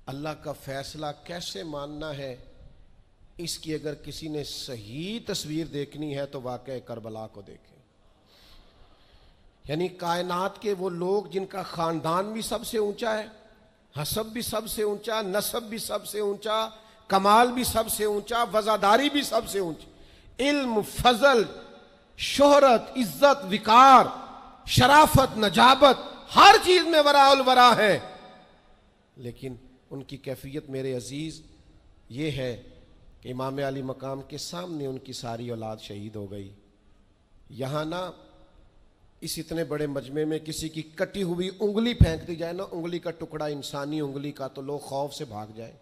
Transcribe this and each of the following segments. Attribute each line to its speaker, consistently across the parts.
Speaker 1: अल्लाह का फैसला कैसे मानना है, इसकी अगर किसी ने सही तस्वीर देखनी है तो वाक़या करबला को देखें। यानी कायनात के वो लोग जिनका ख़ानदान भी सबसे ऊंचा है, हसब भी सबसे ऊंचा, नसब भी सबसे ऊंचा, कमाल भी सबसे ऊंचा, वज़ादारी भी सबसे ऊंची, इल्म, फजल, शोहरत, इज्जत, विकार, शराफत, नजाबत, हर चीज में वराउल वरा है। लेकिन उनकी कैफियत मेरे अजीज ये है कि इमाम अली मकाम के सामने उनकी सारी औलाद शहीद हो गई। यहाँ ना इस इतने बड़े मजमे में किसी की कटी हुई उंगली फेंक दी जाए ना, उंगली का टुकड़ा इंसानी उंगली का, तो लोग खौफ से भाग जाए।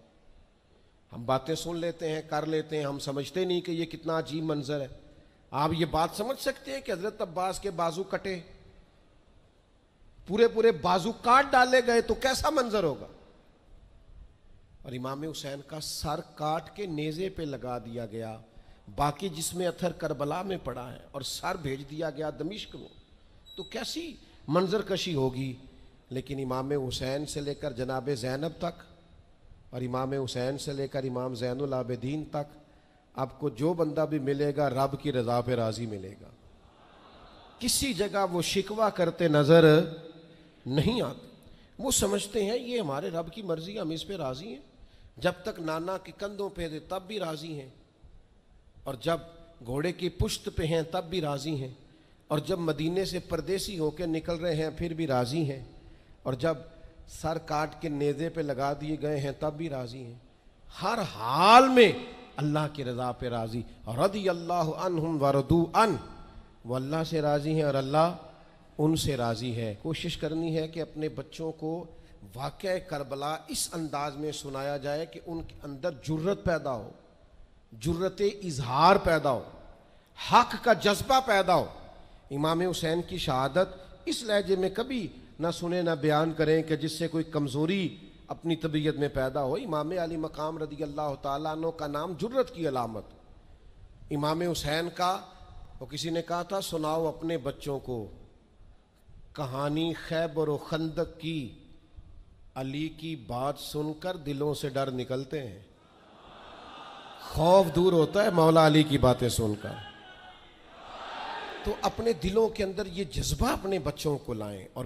Speaker 1: हम बातें सुन लेते हैं, कर लेते हैं, हम समझते नहीं कि ये कितना अजीब मंजर है। आप ये बात समझ सकते हैं कि हजरत अब्बास के बाजू कटे, पूरे पूरे बाजू काट डाले गए, तो कैसा मंजर होगा। और इमाम हुसैन का सर काट के नेज़े पे लगा दिया गया, बाकी जिसमें अथर करबला में पड़ा है, और सर भेज दिया गया दमिश्क में, तो कैसी मंजर कशी होगी। लेकिन इमाम हुसैन से लेकर जनाब ज़ैनब तक और इमाम हुसैन से लेकर इमाम ज़ैनुल आबिदीन तक आपको जो बंदा भी मिलेगा रब की रज़ा पे राज़ी मिलेगा। किसी जगह वो शिकवा करते नज़र नहीं आते। वो समझते हैं ये हमारे रब की मर्जी, हम इस पे राज़ी हैं। जब तक नाना के कंधों पे थे तब भी राज़ी हैं, और जब घोड़े की पुश्त पे हैं तब भी राज़ी हैं, और जब मदीने से परदेसी होकर निकल रहे हैं फिर भी राज़ी हैं, और जब सर काट के नेज़े पे लगा दिए गए हैं तब भी राज़ी हैं। हर हाल में अल्लाह की रज़ा पे राज़ी। रज़ी अल्लाहु अन्हुम व रदू अन, वो अल्लाह से राज़ी हैं और अल्लाह उनसे राज़ी है। कोशिश करनी है कि अपने बच्चों को वाक़या करबला इस अंदाज में सुनाया जाए कि उनके अंदर जुर्रत पैदा हो, जुर्रत इजहार पैदा हो, हक का जज्बा पैदा हो। इमाम हुसैन की शहादत इस लहजे में कभी ना सुने ना बयान करें कि जिससे कोई कमज़ोरी अपनी तबीयत में पैदा हो। इमाम अली मकाम रज़ी अल्लाह तआला अन्हु का नाम जुर्रत की अलामत। इमाम हुसैन का, वो किसी ने कहा था सुनाओ अपने बच्चों को कहानी खैबर व खंदक की, अली की बात सुनकर दिलों से डर निकलते हैं। खौफ दूर होता है मौला अली की बातें सुनकर। तो अपने दिलों के अंदर ये जज्बा अपने बच्चों को लाएं। और